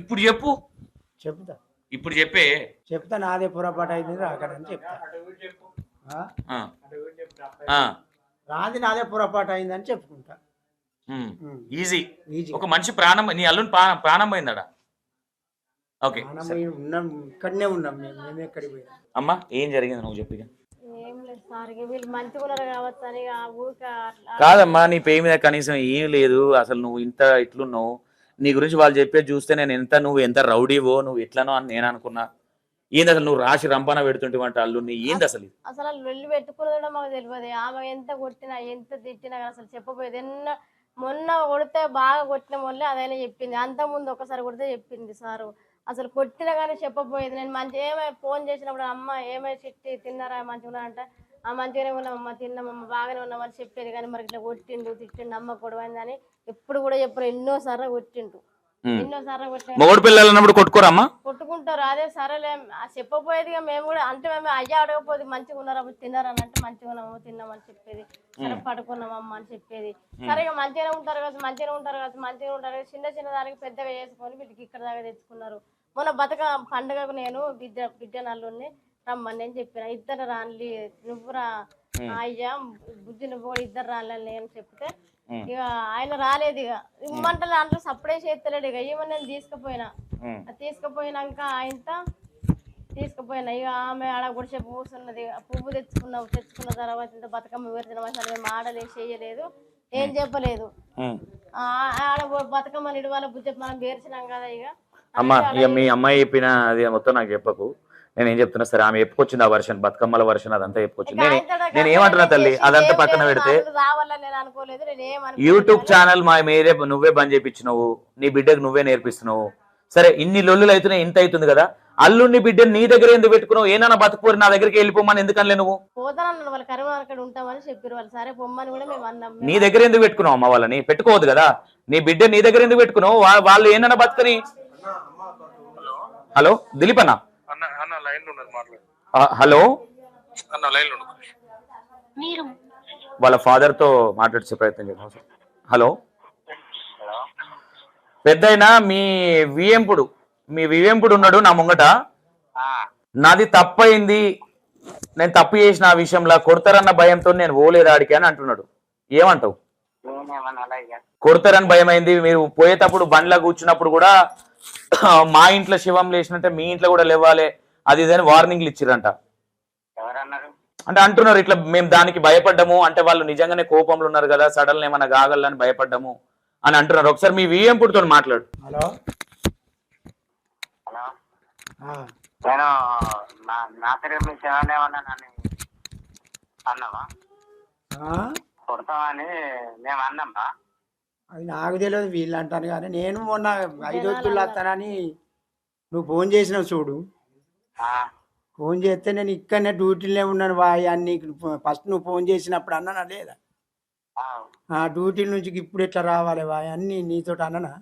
ఇప్పుడు చెప్పు. ఇప్పుడు చెప్తా నాదే పొరపాటు అయింది, రాకడని చెప్తా. రాది నాదే పొరపాటు అయిందని చెప్పుకుంటా. ఈజీ. ఒక మనిషి ప్రాణం, నీ అల్లుని ప్రాణం పోయిందడా? ఓకే, ఉన్నాం, ఇక్కడనే ఉన్నాం మేము ఎక్కడికి పోయినా. అమ్మా ఏం జరిగింది నువ్వు చెప్పి. కాదమ్మా, నీ పేరు మీద కనీసం ఏం లేదు. అసలు నువ్వు ఇట్లున్నావు, నీ గురించి వాళ్ళు చెప్పేది చూస్తే నువ్వు ఎంత రౌడీవో, నువ్వు ఎట్లనో అని నేను అనుకున్నా. ఏంది అసలు నువ్వు రాసి రంపాన పెడుతుంటే అల్లుని? ఏంది అసలు? అసలు వెళ్ళి పెట్టుకున్నది మాకు తెలియదు. ఆమె ఎంత కొట్టినా ఎంత తిట్టినా అసలు చెప్పబోయేది. మొన్న కొడితే బాగా కొట్టిన మొన్నే అదైనా చెప్పింది. అంత ముందు ఒకసారి కొడితే చెప్పింది సారు. అసలు కొట్టినా కానీ చెప్పబోయేది. నేను ఏమై ఫోన్ చేసినప్పుడు అమ్మ ఏమై చిట్టి తిన్నారా, మంచిగా ఉన్నారంటే మంచిగానే ఉన్నామమ్మ, తిన్నామమ్మ, బాగానే ఉన్నామని చెప్పేది. కానీ మరి ఇట్లా కొట్టిండు తిట్టిండు అమ్మ గొడవైందని ఎప్పుడు కూడా చెప్పరు. ఎన్నోసార్లు కొట్టిండు, ఎన్నోసార్లు కొట్టిండు. మొగుడు పిల్లలు అన్నప్పుడు కొట్టుకోరమ్మా? కొట్టుకుంటారు. అదే సరేలే చెప్పబోయేది. మేము కూడా అంటే మేము అయ్యా అడగపోతే మంచిగా ఉన్నారా తిన్నారని అంటే మంచిగా ఉన్నాము తిన్నామని చెప్పేది. సరే పడుకున్నామమ్మ అని చెప్పేది. సరే ఇక మంచిగానే ఉంటారు కదా, మంచిగా ఉంటారు కదా. చిన్న చిన్న దానికి పెద్దగా చేసుకొని వీటికి ఇక్కడ దాకా తెచ్చుకున్నారు. మొన్న పండుగకు నేను బిడ్డ నల్లుని రమ్మని నేను చెప్పిన. ఇద్దరు రాని నువ్వురా అయ్యా బుద్ధి నువ్వు కూడా ఇద్దరు రాని నేను చెప్తే ఇక ఆయన రాలేదు, ఇక ఇమ్మంటలే అంటారు, సప్పుడే చేస్తలేడు. ఇక ఈమె నేను తీసుకుపోయినా, తీసుకుపోయినాక ఆయనతో తీసుకుపోయినా. ఇక ఆమె ఆడ గుడిసేపు కూర్చున్నది. పువ్వు తెచ్చుకున్న తర్వాత ఇంత బతుకమ్మ వేరుచిన అసలు మేము ఆడలేదు, చేయలేదు, ఏం చెప్పలేదు. ఆడ బతుకమ్మ నిడవాల బుద్ధి మనం వేర్చినాం కదా. ఇక ఇక మీ అమ్మాయి చెప్పిన అది మొత్తం నాకు చెప్పకు, నేను ఏం చెప్తున్నా సరే. ఆమె చెప్పుకొచ్చింది ఆ వర్షన్, బతుకమ్మల వర్షన్ అదంతా చెప్పుకొచ్చింది. నేను ఏమంటున్నా తల్లి, అదంతా పక్కన పెడితే రావాలని నేను అనుకోలేదు. నేను యూట్యూబ్ ఛానల్ మీరే నువ్వే బంద్ చేయించినావు, నీ బిడ్డకు నువ్వే నేర్పిస్తున్నావు. సరే ఇన్ని లొల్లులు అవుతున్నాయి, ఇంత అవుతుంది కదా, అల్లుడిని బిడ్డని నీ దగ్గర ఎందుకు పెట్టుకున్నావు? ఏనా బతుకుపోరు నా దగ్గరికి వెళ్ళిపోమని ఎందుకనలే నువ్వు? పోతానన్నాను, వాళ్ళ కరీంనగర్ అక్కడ ఉంటామని చెప్పారు వాళ్ళు. సరే పొమ్మని కూడా మేము అన్నాం. నీ దగ్గర ఎందుకు పెట్టుకున్నావు అమ్మ? వాళ్ళని పెట్టుకోవద్దు కదా, నీ బిడ్డ నీ దగ్గర ఎందుకు పెట్టుకున్నావు? వాళ్ళు ఏమన్నా బతుకని. హలో దిలీప్ అన్న, హలో, వాళ్ళ ఫాదర్ తో మాట్లాడే ప్రయత్నం చేద్దాం. హలో పెద్దయినా, మీ వివేంపుడు ఉన్నాడు నా ముంగట, నాది తప్పయింది, నేను తప్పు చేసిన ఆ విషయంలో కొడతారన్న భయంతో నేను పోలేదు ఆడికి అని అంటున్నాడు. ఏమంటావు? కొడతారని భయం అయింది. మీరు పోయేటప్పుడు బండ్లా కూర్చున్నప్పుడు కూడా మా ఇంట్లో శివం లేచినట్టే మీ ఇంట్లో కూడా లేవాలి, అది ఇదని వార్నింగ్లు ఇచ్చిరంట. అంటే అంటున్నారు ఇట్లా, మేము దానికి భయపడ్డాము అంటే వాళ్ళు నిజంగానే కోపంలో ఉన్నారు కదా, సడన్ ఏమన్నా కాగలని భయపడ్డాము అని అంటున్నారు. ఒకసారి మీ విఎంపుడితో మాట్లాడు. హలో, నేను నా పేరు ఏమన్నా అన్నావా? కొడతామని మేము అన్నామా? అది నాకు తెలియదు, వీళ్ళు అంటాను. కానీ నేను మొన్న 5 రోజులు వస్తానని నువ్వు ఫోన్ చేసినావు చూడు, ఫోన్ చేస్తే నేను ఇక్కడనే డ్యూటీలోనే ఉన్నాను అన్ని. ఫస్ట్ నువ్వు ఫోన్ చేసినప్పుడు అన్నానా లేదా? డ్యూటీ నుంచి ఇప్పుడు ఎట్లా రావాలి అన్ని నీతోటి అన్ననా?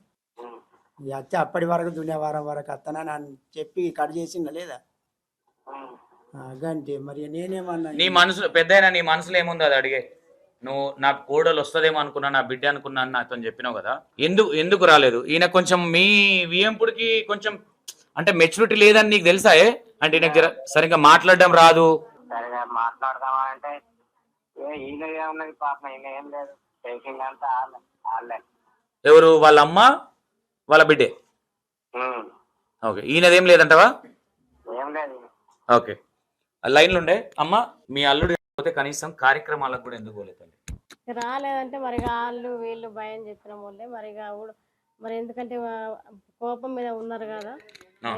వచ్చి అప్పటి వరకు దునియావారం వరకు వస్తానని అని చెప్పి కట్ చేసిందా లేదా? గంటే మరి నేనేమన్నా. నీ మనసులో పెద్దయినా నీ మనసులో ఏముంది అది అడిగే. నువ్వు నా కోడలు వస్తుందేమో అనుకున్నా, నా బిడ్డ అనుకున్నా అని నాతో చెప్పినావు కదా, ఎందుకు రాలేదు? ఈయన కొంచెం మీ విఎంపుడికి కొంచెం అంటే మెచ్యూరిటీ లేదని నీకు తెలుసా? అంటే ఈయన సరిగ్గా మాట్లాడడం రాదు. సరిగా మాట్లాడదామా అంటే ఈయన ఏమున్నది పాపం, ఈయన ఏం లేదు, టేకింగ్ అంతా వాళ్ళే. ఎవరు? వాళ్ళ అమ్మ వాళ్ళ బిడ్డే? ఓకే, ఈయనదేం లేదంటవా? ఏం లేదు. ఓకే, లైన్లు ఉండే. అమ్మ, మీ అల్లుడు పోతే కనీసం కార్యక్రమాలకు కూడా ఎందుకు పోలేదు? రాలేదంటే మరి వాళ్ళు వీళ్ళు భయం చెప్పిన వాళ్ళే మరి. మరి ఎందుకంటే కోపం మీద ఉన్నారు కదా,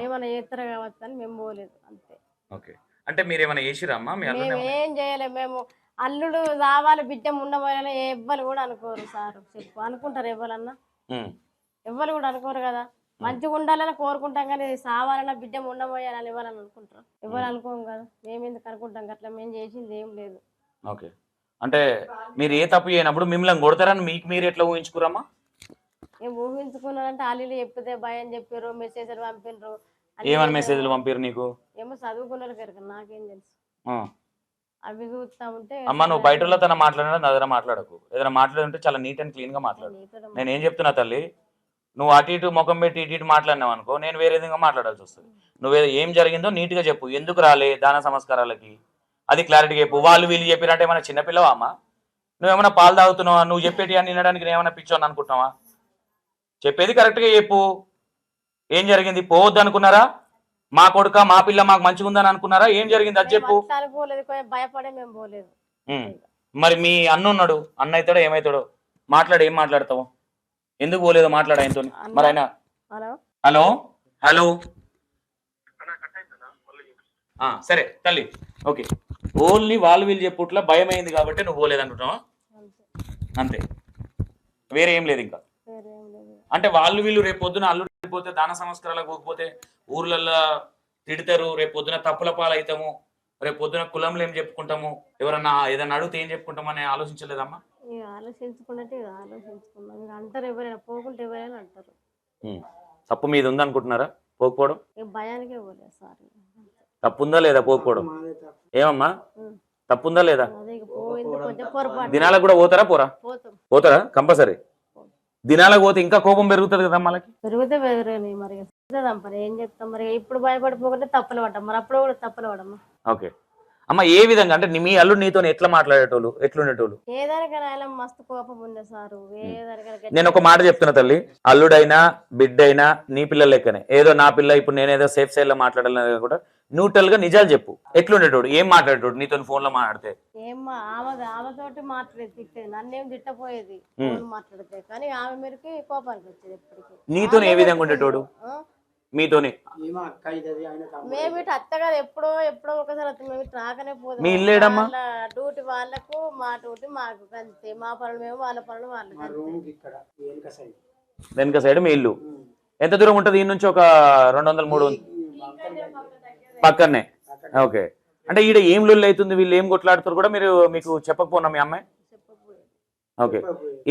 ఏమైనా చేస్తారు కావచ్చు అని మేము పోలేదు అంతే. ఓకే, అంటే మీరు ఏమైనా చేసిరా అమ్మా? మేము ఏం చేయలేము. మేము అల్లుడు రావాలి బిడ్డ ఉండబోయాలని ఎవ్వరు కూడా అనుకోరు సార్. చెప్పు, అనుకుంటారు ఎవరన్నా? ఎవ్వరు కూడా అనుకోరు కదా. మంచిగా ఉండాలని కోరుకుంటాం కానీ సావాలన్నా బిడ్డ ఉండబోయాలని ఎవరని అనుకుంటారు? ఎవరు అనుకోం కదా. మేము ఎందుకు అనుకుంటాం అట్లా? మేము చేసింది ఏం లేదు. ఓకే, అంటే మీరు ఏ తప్పు చేయనప్పుడు మిమ్మల్ని కొడతారని మీకు మీరు ఎట్లా ఊహించుకురమ్మా? మేము ఊహించుకున్నారంటే వాళ్ళు చెప్తే భయం చెప్పారు, మెసేజ్లు పంపినరు. ఏమని మెసేజ్లు పంపారు నీకు? ఏమో చదువుకున్నారు కనుక నాకేం తెలుసు. అవి చూస్తా ఉంటే అమ్మ, నువ్వు బయట తన మాట్లాడినా నా దగ్గర మాట్లాడకు. ఏదైనా మాట్లాడుంటే చాలా నీట్ అండ్ క్లీన్ గా మాట్లాడు. నేను ఏం చెప్తున్నా తల్లి, నువ్వు అటు ఇటు ముఖం పెట్టి ఇటు మాట్లాడినావు అనుకో, నేను వేరే విధంగా మాట్లాడాల్సి వస్తుంది. నువ్వు ఏం జరిగిందో నీట్ గా చెప్పు. ఎందుకు రాలే దాన సంస్కారాలకి అది క్లారిటీగా చెప్పు. వాళ్ళు వీళ్ళు చెప్పినట్టే ఏమైనా చిన్నపిల్లవా అమ్మా? నువ్వేమైనా పాలు తాగుతున్నావా? నువ్వు చెప్పేటి అని వినడానికి నేను ఏమైనా పిచ్చోని అనుకుంటున్నావా? చెప్పేది కరెక్ట్గా చెప్పు. ఏం జరిగింది? పోవద్దు అనుకున్నారా? మా కొడుక మా పిల్ల మాకు మంచిగా ఉందని అనుకున్నారా? ఏం జరిగింది అది చెప్పు. భయపడే మేము పోలేదు. మరి మీ అన్న ఉన్నాడు, అన్న అవుతాడో ఏమవుతాడో మాట్లాడు. ఏం మాట్లాడతావు? ఎందుకు పోలేదో మాట్లాడు ఆయనతో. మరి ఆయన హలో హలో సరే తల్లి, ఓకే. ఓన్లీ వాళ్ళు వీళ్ళు చెప్పుట్లా భయం అయింది కాబట్టి నువ్వు పోలేదు అంటున్నావా? అంతే, వేరే ఏం లేదు ఇంకా. అంటే వాళ్ళు వీళ్ళు రేపు పొద్దున అల్లుడు పోతే దాన సంస్కారాలకు పోకపోతే ఊర్లలో తిడతారు, రేపు పొద్దున తప్పుల పాలవుతాము, రేపు పొద్దున కులంలో ఏం చెప్పుకుంటాము, ఎవరన్నా ఏదన్నా అడిగితే ఏం చెప్పుకుంటామని ఆలోచించలేదమ్మా? ఆలోచించుకున్నట్టు ఆలోచించుకున్నాం. అంటారు ఎవరైనా, పోకుంటే ఎవరైనా అంటారు. తప్పు మీద ఉందనుకుంటున్నారా పోకపోవడం? భయానికే పోలేదు సార్. తప్పుందా లేదా పోకపోవడం? ఏమమ్మా తప్పుందా లేదా? దినాలకు కూడా పోతారా? పోతారా కంపల్సరీ? దినాలకు పోతే ఇంకా కోపం పెరుగుతుంది కదా మనకి. పెరిగితే మరి ఏం చెప్తాం మరి. ఇప్పుడు భయపడిపోకుంటే తప్పులు పడ్డాం, మరి అప్పుడు కూడా తప్పులు పడమ్మా. ఓకే, అమ్మ ఏ విధంగా అంటే మీ అల్లుడు నీతో ఎట్లా మాట్లాడేటోళ్ళు ఎట్లుండేటోళ్ళు? ఏదానికైనా ఆయన మస్తు కోపం ఉండే సారు. ఏదానికైనా నేను ఒక మాట చెప్తున్నా తల్లి, అల్లుడైనా బిడ్డైనా నీ పిల్లల లెక్కనే. ఏదో నా పిల్ల ఇప్పుడు నేనేదో సేఫ్ సైడ్ లో మాట్లాడాలని కూడా న్యూట్రల్ గా నిజాలు చెప్పు. ఎట్లుండేటోడు, ఏం మాట్లాడేటోడు నీతో ఫోన్ లో మాట్లాడితే? ఏమ్మా ఆమెతోటి మాట్లాడేది తిట్టేది, నన్నేం తిట్టపోయేది ఫోన్ మాట్లాడితే. కానీ ఆమె మీదకి కోపానికి వచ్చేది ఎప్పటికీ. నీతో ఏ విధంగా ఉండేటోడు? మీతోనే మేము ఇటు అత్తగారు ఎప్పుడో ఒకసారి మేము ఇటు రాకనే పోదాం. మీ ఇల్లు ఏడమ్మా? వాళ్ళ డ్యూటీ వాళ్ళకు, మా డ్యూటీ మాకు అంతే. మా పనులు మేము, వాళ్ళ పనులు వాళ్ళకి అంతే. వెనక సైడ్ మీ ఇల్లు ఎంత దూరం ఉంటది? ఈ నుంచి ఒక 200 300 పక్కనే. ఓకే, అంటే ఈడ ఏం లొల్లి అవుతుంది, వీళ్ళు ఏం కొట్లాడుతారు కూడా మీకు చెప్పకపోనా మీ అమ్మాయి? ఓకే,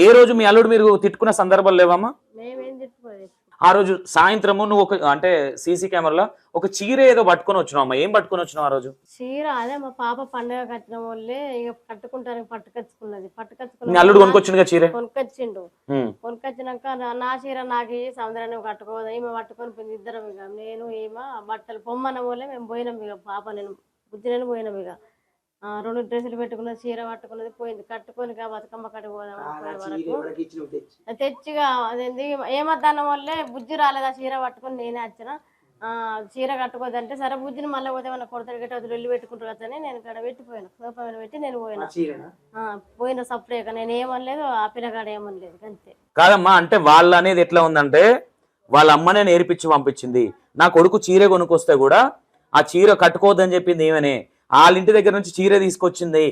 ఏ రోజు మీ అల్లుడు మీరు తిట్టుకున్న సందర్భాలు లేవమ్మా? మేమేం తిట్టుకోలేదు. ఆ రోజు సాయంత్రము నువ్వు అంటే సీసీ కెమెరాలో ఒక చీర ఏదో పట్టుకొని వచ్చినావు అమ్మా, ఏం పట్టుకొని వచ్చినావు ఆ రోజు? చీర అదే మా పాప పండుగ కట్టిన వాళ్ళే ఇక కట్టుకుంటానికి పట్టుకొచ్చుకున్నది. మీ అల్లుడు కొనుక్కొచ్చిందిగా చీర? కొనుక్కొచ్చిండు. కొనుక్కొచ్చినాక నా చీర నాకు సముద్రాన్ని కట్టుకోదు, ఈమె పట్టుకొని పోయింది. ఇద్దరం ఇక నేను ఈమె బట్టలు పొమ్మన్న వాళ్ళే మేము పోయినాం. ఇక పాప నేను బుద్ధిని పోయినాం. ఇక 2 డ్రెస్సులు పెట్టుకున్న, చీర పట్టుకున్నది, పోయింది. కట్టుకొని బతుకమ్మ కడిగి పోదాం వరకు తెచ్చిగా అదేంది ఏమద్దాన్న వాళ్ళే బుజ్జి రాలేదు. ఆ చీర పట్టుకొని నేనే వచ్చిన. చీర కట్టుకోదంటే సరే బుజ్జిని మళ్ళీ పోతే ఏమన్నా కొడతాడు గట్టి వదిలి వెళ్ళి పెట్టుకుంటారు కదా అని నేను ఇక్కడ పెట్టిపోయాను. సోఫా మీద పెట్టి నేను పోయిన సపరేక. నేను ఏమనలేదు, ఆ పిల్లగాడు ఏమనలేదు అంతే. కాదమ్మా, అంటే వాళ్ళ అనేది ఎట్లా ఉందంటే వాళ్ళ అమ్మనే నేర్పించి పంపించింది. నా కొడుకు చీర కొనుక్కొస్తే కూడా ఆ చీర కట్టుకోవద్దని చెప్పింది ఏమనే. వాళ్ళ ఇంటి దగ్గర నుంచి చీర తీసుకొచ్చింది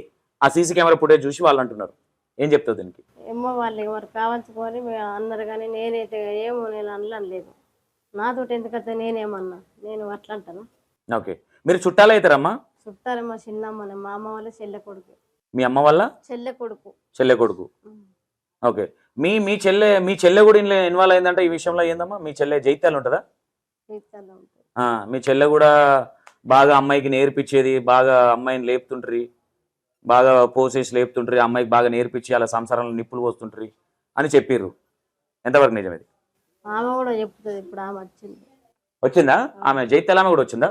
ఆ సీసీ కెమెరా ఫుటేజ్ చూసి వాళ్ళు అంటున్నారు. ఏం చెప్తావు దీనికి? ఏమో వాళ్ళు మరి కావాల్సుకొని అన్నారు కానీ నేనైతే ఏమో నేను అనలేదు. నాతోటి ఎందుకంటే నేనేమన్నా, నేను అట్లా అంటాను. ఓకే, మీరు చుట్టాలు అవుతారమ్మా? చుట్టాలు మా చిన్నమ్మని, మా అమ్మ వాళ్ళ చెల్లె కొడుకు. మీ అమ్మ వల్ల చెల్లె కొడుకు. చెల్లె కొడుకు. ఓకే, మీ చెల్లె కూడా ఇన్వాల్వ్ అయిందంటే ఈ విషయంలో ఏందమ్మా? మీ చెల్లె జైత్యాలు ఉంటుందా? జైత్యాలు ఉంటుంది. మీ చెల్లె కూడా బాగా అమ్మాయికి నేర్పించేది, బాగా అమ్మాయిని లేపుతుంటారు, బాగా పోసేసి లేపుతుంటారు, అమ్మాయికి బాగా నేర్పించి అలా సంసారంలో నిప్పులు పోస్తుంటారు అని చెప్పిర్రు. ఎంతవరకు నిజమేది? ఆమె కూడా చెప్తుంది. ఇప్పుడు ఆమె వచ్చిందా? ఆమె జైత్యాల ఆమె కూడా వచ్చిందా?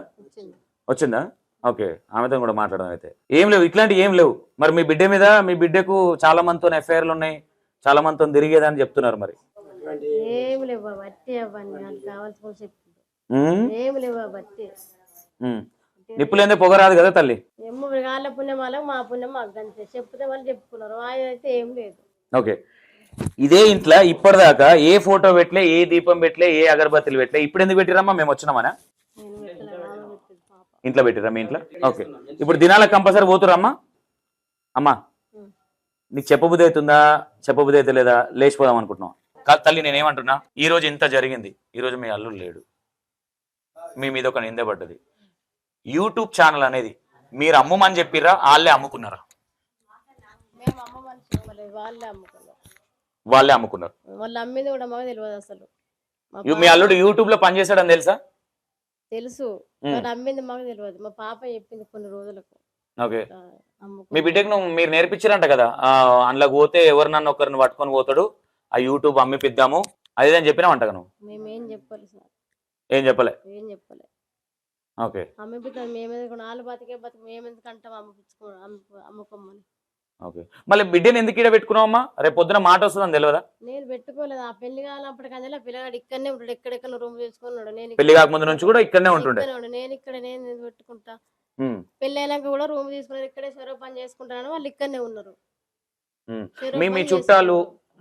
ఓకే, ఆమెతో కూడా మాట్లాడడం. అయితే ఏం లేవు, ఇట్లాంటివి ఏం లేవు. మరి మీ బిడ్డ మీద, మీ బిడ్డకు చాలా మందితో ఎఫ్ఐఆర్లు ఉన్నాయి, చాలా మందితో తిరిగేదని చెప్తున్నారు. మరి ఏం లేవు బట్టి అవన్నీ కావాల్సిన చెప్తుంది. ఏం లేవు బట్టి నిప్పులేందే పొగరాదు కదా తల్లి. ఏమో వాళ్ళ పుణ్యం వాళ్ళకి, మా పుణ్యం మాకు అంతే. చెప్తే వాళ్ళు చెప్పుకున్నారు, అయితే ఏం లేదు. ఓకే, ఇదే ఇంట్లో ఇప్పటిదాకా ఏ ఫోటో పెట్టలే, ఏ దీపం పెట్టలే, ఏ అగరబత్తులు పెట్టలే. ఇప్పుడు ఎందుకు పెట్టిరమ్మా? మేము వచ్చినామనా? ఇంట్లో పెట్టిరా మీ ఇంట్లో? ఓకే, ఇప్పుడు దినాలకు కంపల్సరీ పోతురమ్మా? అమ్మా నీకు చెప్పబుద్ధి అవుతుందా, చెప్పబుద్ధి అయితే లేదా, లేచిపోదాం అనుకుంటున్నాం? కాదు తల్లి, నేనేమంటున్నా, ఈ రోజు ఇంత జరిగింది, ఈ రోజు మీ అల్లుడు లేడు, మీ మీద ఒక నింద పడ్డది. యూట్యూబ్ ఛానల్ అనేది మీరు అమ్మమని చెప్పిర్రా, వాళ్ళే అమ్ముకున్నారా? వాళ్ళే అమ్ముకున్నారు. వాళ్ళు అమ్మింది కూడా మాకు తెలియదు అసలు. మీ అల్లుడు యూట్యూబ్ లో పనిచేసాడని తెలుసా? తెలుసు, అమ్మింది మాకు తెలియదు. మా పాప చెప్పింది కొన్ని రోజులకు. ఓకే, మీ బిడ్డకు మీరు నేర్పించారంట కదా, అందులోకి పోతే ఎవరినన్నా ఒకరిని పట్టుకొని పోతాడు, ఆ యూట్యూబ్ అమ్మిపిద్దాము అదే అని చెప్పినావంట. నువ్వు మేమేం చెప్పాలి సార్? ఏం చెప్పలే? ఓకే, అమ్మిపిద్దాం. మేమేందుకు నాలుగు బతికే మేమెందుకు అంటాం అమ్ముకోమని. ఓకే, మళ్ళీ బిడ్డను ఎందుకు ఇక్కడ పెట్టుకున్నావమ్మా? రేపు పొద్దున మాట వస్తుందని తెలియదా? నేను పెట్టుకోలేదు. ఆ పెళ్లి కానప్పటికీ పిల్లగాడు ఇక్కడనే ఉంటాడు, ఎక్కడెక్కడ రూమ్ చేసుకున్నాడు. నేను పెళ్లి కాకముందు నుంచి కూడా ఇక్కడనే ఉంటుండే. నేను పెట్టుకుంటా. పెళ్లి అయినాక కూడా రూమ్ తీసుకున్నారు, ఇక్కడే చెరవ పని చేసుకుంటారని వాళ్ళు ఇక్కడనే ఉన్నారు. మీ చుట్టాలు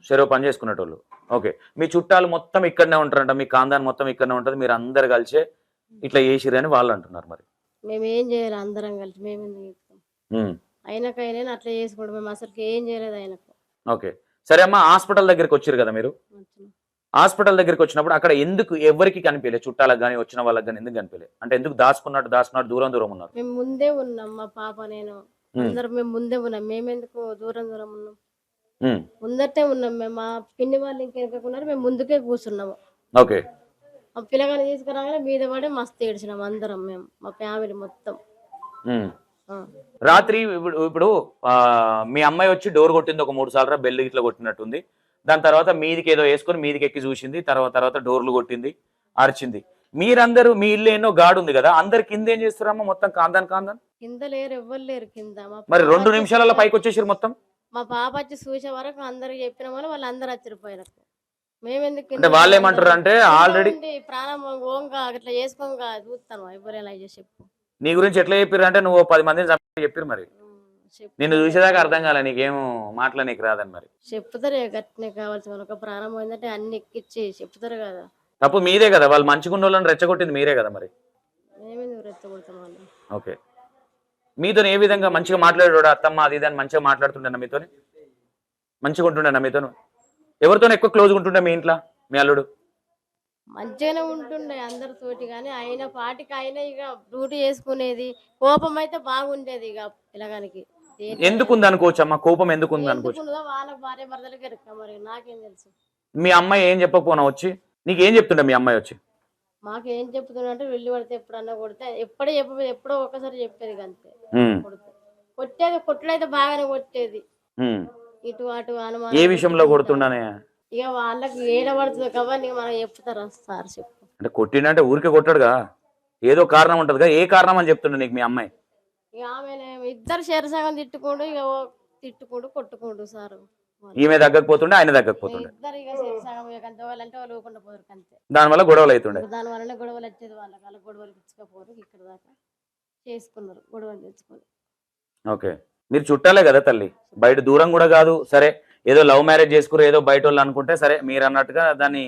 చెరవ పని చేసుకునేటోళ్ళు. ఓకే, మీ చుట్టాలు మొత్తం ఇక్కడనే ఉంటారంట, మీ కాందాన్ మొత్తం ఇక్కడనే ఉంటది, మీరు అందరు కలిసే ఇట్లా చేసిరని వాళ్ళు అంటున్నారు. మరి మేమేం చేయాలి? అందరం కలిసి మేమెందుకు చేస్తాం? అయినాకైనా అట్లా చేసుకోవడం. మేము అసలు ఏం చేయలేదు ఆయనకు. ఓకే, సరే అమ్మా, హాస్పిటల్ దగ్గరికి వచ్చారు కదా మీరు, హాస్పిటల్ దగ్గరికి వచ్చినప్పుడు అక్కడ ఎందుకు ఎవరికి కనిపించలేదు? చుట్టాలకు కానీ వచ్చిన వాళ్ళకి కానీ ఎందుకు కనిపించలేదు? అంటే ఎందుకు దాచుకున్నట్టు దూరం ఉన్నారు? మేము ముందే ఉన్నాం, మా పాప నేను అందరం మేము ముందే ఉన్నాం. మేమెందుకు దూరం ఉన్నాం? ముందటే ఉన్నాం మేము. మా పిన్ని వాళ్ళు ఇంకెనుకున్నారు, మేము ముందుకే కూర్చున్నాము. ఓకే, ఆ పిల్లగాని తీసుకురాగానే మీద పడి మస్తు ఏడ్చినాం అందరం మేము, మా ఫ్యామిలీ మొత్తం. రాత్రి ఇప్పుడు మీ అమ్మాయి వచ్చి డోర్ కొట్టింది ఒక 3 సార్లు, బెల్ ఇట్లా కొట్టినట్టుంది. దాని తర్వాత మీదికి ఏదో వేసుకొని మీదికి ఎక్కి చూసింది, తర్వాత డోర్లు కొట్టింది, అరిచింది. మీరందరూ మీ ఇల్లు ఎన్నో గాడు ఉంది కదా, అందరు కింద ఏం చేస్తారమ్మా? మొత్తం కాందాన్ కింద లేరు, ఎవ్వరు లేరు కింద. మరి 2 నిమిషాలలో పైకి వచ్చేసారు మొత్తం. మా పాప వచ్చి చూసే వరకు అందరికి చెప్పిన వాళ్ళు వాళ్ళందరూ వచ్చిపోయినారు. మేమెందుకు అంటే వాళ్ళు ఏమంటారు అంటే ఆల్రెడీ ప్రాణం ఓంగా అట్లా చేసుకోగా చూస్తాను ఎవరైనా చెప్పు. నీ గురించి ఎట్లా చెప్పారు అంటే నువ్వు 10 మందిని చెప్పారు. మరి నిన్ను చూసేదాకా అర్థం కాలే నీకేం మాటలు నీకు రాదని. మరి చెప్తారే గట్టినే కావాల్సిన ఒక ప్రాణం పోయిందంటే అన్ని ఎక్కిచ్చి చెప్తారు కదా. తప్పు మీదే కదా, వాళ్ళు మంచిగున్న వాళ్ళని రెచ్చగొట్టింది మీరే కదా. మరి మేమెందుకు రెచ్చగొడతాం వాళ్ళు. ఓకే, మీతో ఏ విధంగా మంచిగా మాట్లాడాడు అత్తమ్మ అది ఇదని మంచిగా మాట్లాడుతుండేనా మీతో? మంచిగా ఉంటుండేనా మీతో? ఎవరితో ఎక్కువ క్లోజ్గా ఉంటుండే మీ ఇంట్లో మీ అల్లుడు? మంచిగానే ఉంటుండే అందరితోటి, కానీ ఆయన పాటికి ఆయన ఇక డ్యూటీ చేసుకునేది. కోపం అయితే బాగుండేది ఇక పిల్లగానికి. ఎందుకు ఉంది అనుకోవచ్చు అమ్మ, కోపం ఎందుకు ఉంది అనుకోవచ్చు? వాళ్ళ భార్య భర్తలకి ఎరక్క, మరి నాకేం తెలుసు. మీ అమ్మాయి ఏం చెప్పకపోనా వచ్చి? నీకేం చెప్తుండే మీ అమ్మాయి వచ్చి? మాకేం చెప్తున్నా అంటే వెళ్ళి పడితే ఎప్పుడన్నా కొడితే ఎప్పుడో ఒకసారి చెప్పేది అంతే. కొట్టేది కొట్టుడైతే బాగానే కొట్టేది. ఇటు అటు అనుమానం. ఏ విషయంలో కొడుతుండనే? ఇక వాళ్ళకి ఏడబడుతుంది కాబట్టి మనం చెప్తారా సార్ చెప్పు. అంటే కొట్టిండంటే ఊరికే కొట్టాడుగా, ఏదో కారణం ఉంటదిగా. ఏ కారణం అని చెప్తుండే నీకు మీ అమ్మాయి? ఇక ఆమె ఇద్దరు శరసగం తిట్టుకోండు, ఇక తిట్టుకోండు కొట్టుకోండు సార్. ఈమె తగ్గకపోతుండే ఆయన తగ్గకపోతుండే, ఇద్దరు ఇక శరసగం వాళ్ళంటే వాళ్ళు ఊకుండా పోరు అంతే. దానివల్ల గొడవలు అవుతుండే. దాని వల్లనే గొడవలు వచ్చేది వాళ్ళకి. వాళ్ళ గొడవలు ఇచ్చుకోపోరు, ఇక్కడ దాకా చేసుకున్నారు గొడవలు తెచ్చుకొని. ఓకే, మీరు చుట్టాలే కదా తల్లి, బయట దూరం కూడా కాదు. సరే ఏదో లవ్ మ్యారేజ్ చేసుకురు ఏదో బయట వాళ్ళు అనుకుంటే సరే మీరు అన్నట్టుగా దాన్ని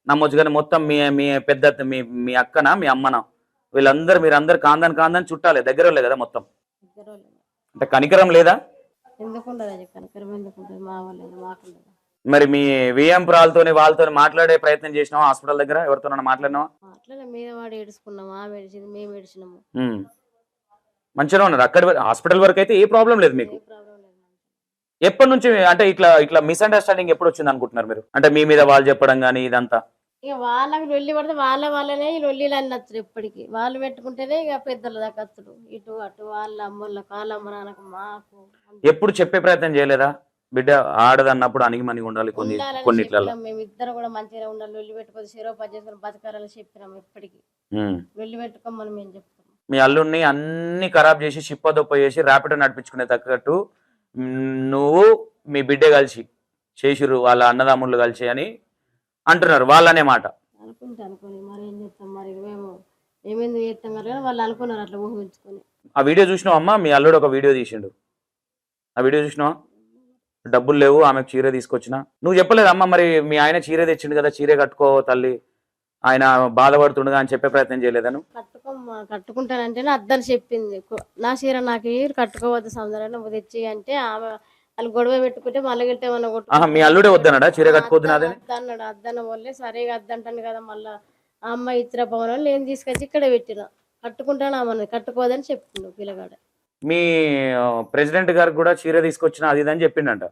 నమ్మొచ్చు. కానీ మొత్తం మీ మీ పెద్ద మీ అక్కన మీ అమ్మన వీళ్ళందరూ మీరందరు కాందని చుట్టాలే, దగ్గర వాళ్ళే కదా మొత్తం. అంటే కనికరం లేదా? ఎందుకుండదు కనికరం, ఎందుకుంటుంది? మా వాళ్ళు మాకుండదు. మరి మీ వాళ్ళతో మాట్లాడే ప్రయత్నం చేసినావా? హాస్పిటల్ దగ్గర ఎవరితో మాట్లాడినావా? అట్లనే మీద వాడు ఏడుచుకున్నాము, ఆమె ఏడిచింది, మేము ఏడిచినాము. మంచిగా ఉన్నారు అక్కడ హాస్పిటల్ వరకు అయితే ఏ ప్రాబ్లం లేదు మీకు? ఎప్పటి నుంచి అంటే ఇట్లా మిస్అండర్స్టాండింగ్ ఎప్పుడు వచ్చింది అనుకుంటున్నారు మీరు? అంటే మీ మీద వాళ్ళు చెప్పడం కానీ ఇదంతా? ఇక వాళ్ళకి లొల్లి పడితే వాళ్ళనే ఈ లొల్లిలు అని నచ్చరు. ఎప్పటికీ వాళ్ళు పెట్టుకుంటేనే ఇక పెద్దల దాకా వస్తారు. ఇటు అటు వాళ్ళ అమ్మోళ్ళకు వాళ్ళ అమ్మ నాన్నకు మాకు. ఎప్పుడు చెప్పే ప్రయత్నం చేయలేదా? బిడ్డ ఆడదన్నప్పుడు అణిగిమణిగి ఉండాలి కొన్నిట్లలో. మేము ఇద్దరు కూడా మంచిగా ఉండాలి, లొల్లి పెట్టుకొని శిరో పని చేసుకొని బతకాలని చెప్పినాం. ఎప్పటికీ లొల్లి పెట్టుకోమని మేము చెప్తాం. మీ అల్లుడిని అన్ని ఖరాబ్ చేసి చిప్పదొప్ప చేసి ర్యాపిడో నడిపించుకునే తగ్గట్టు నువ్వు మీ బిడ్డ కలిసి చేసిరు, వాళ్ళ అన్నదమ్ముళ్ళు కలిసి అని అంటున్నారు వాళ్ళనే మాట. అనుకుని మరి ఏం చేస్తాం, మరి మేము ఏమేందుకు చేస్తాం కదా వాళ్ళు అనుకున్నారు అట్లా ఊహించుకొని. ఆ వీడియో చూసినావు అమ్మా? మీ అల్లుడు ఒక వీడియో తీసిండు, ఆ వీడియో చూసినావా? డబ్బులు లేవు ఆమెకు చీర తీసుకొచ్చిన నువ్వు చెప్పలేదు అమ్మ? మరి మీ ఆయన చీర తెచ్చిండు కదా, చీరే కట్టుకో తల్లి, ఆయన బాధపడుతుండగా అని చెప్పే ప్రయత్నం చేయలేదను? కట్టుకుంటానంటే అద్దని చెప్పింది. నా చీర నాకు కట్టుకోవద్దు సౌందర్య నువ్వు తెచ్చి అంటే ఆమె వాళ్ళు గొడవ పెట్టుకుంటే మళ్ళీ గిట్టేమన్నా కొట్టు. మీ అల్లుడే వద్దన్నాడా చీర కట్టుకోవద్దు అన్నాడు. అద్దన్న వల్లే సరిగా అద్దంటాను కదా. మళ్ళీ ఆ అమ్మాయి ఇచ్చిన భవనం నేను తీసుకొచ్చి ఇక్కడ పెట్టిన కట్టుకుంటాను ఆమె కట్టుకోవద్దని చెప్పిండు పిల్లగాడ. మీ ప్రెసిడెంట్ గారికి కూడా చీర తీసుకొచ్చిన అది ఇదని చెప్పిండంట,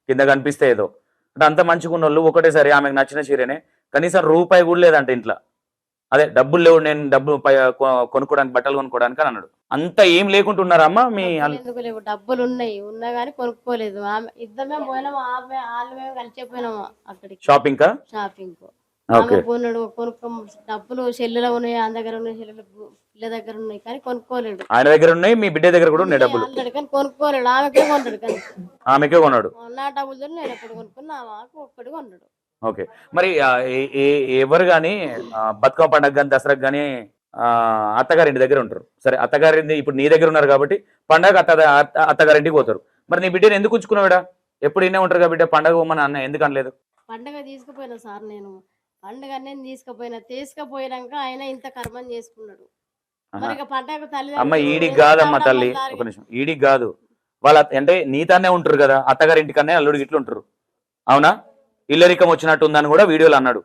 కింద కనిపిస్తే ఏదో. అంటే అంత మంచిగా ఉన్న వాళ్ళు ఒకటేసారి ఆమెకు నచ్చిన చీరనే కనీసం రూపాయి కూడా లేదంట ఇంట్లో. అదే డబ్బులు లేవు నేను డబ్బులు కొనుక్కోవడానికి బట్టలు కొనుక్కోవడానికి అని అన్నాడు. అంత ఏం లేకుంటున్నారా అమ్మ? మీ ఎందుకు లేవు, డబ్బులు ఉన్నా కానీ కొనుక్కోలేదు. ఆమె ఇద్దరమే పోయినాము, వాళ్ళు మేము కలిసిపోయినాము అక్కడికి షాపింగ్ కొన్నాడు. డబ్బులు సెల్లులో ఉన్నాయి, ఆయన దగ్గర ఉన్నాయి, సెల్లులు పిల్ల దగ్గర ఉన్నాయి కానీ కొనుక్కోలేడు. ఆయన దగ్గర ఉన్నాయి, మీ బిడ్డ దగ్గర కూడా ఉన్నాయి డబ్బులు కానీ కొనుక్కోలేడు. ఆమెకే కొన్నాడు కానీ ఆమెకే కొన్నాడు. నా డబ్బులతో నేను ఎప్పుడు కొనుక్కున్నా ఆమెకు ఒక్కడి కొన్నాడు. ఓకే, మరి ఎవరు కానీ బతుకమ్మ పండుగ కానీ దసరాకు కానీ అత్తగారింటి దగ్గర ఉంటారు. సరే అత్తగారింటి ఇప్పుడు నీ దగ్గర ఉన్నారు కాబట్టి పండగ అత్తగారింటికి పోతారు. మరి నీ బిడ్డను ఎందుకు ఉంచుకున్నావిడా? ఎప్పుడు ఇన్నే ఉంటారు కదా బిడ్డ, పండగ పోమని అన్న ఎందుకు అనలేదు? పండగ తీసుకుపోయినా సార్, నేను పండుగ నేను తీసుకుపోయినాక ఆయన ఇంత కర్మం చేసుకున్నాడు. అమ్మ ఈడికి కాదమ్మ తల్లి, ఒక నిమిషం, ఈడికి కాదు. వాళ్ళ అంటే నీతానే ఉంటారు కదా, అత్తగారింటికన్నా అల్లుడికి ఇట్లు ఉంటారు. అవునా? ఇల్లరికం వచ్చినట్టు ఉందని కూడా వీడియోలు అన్నాడు.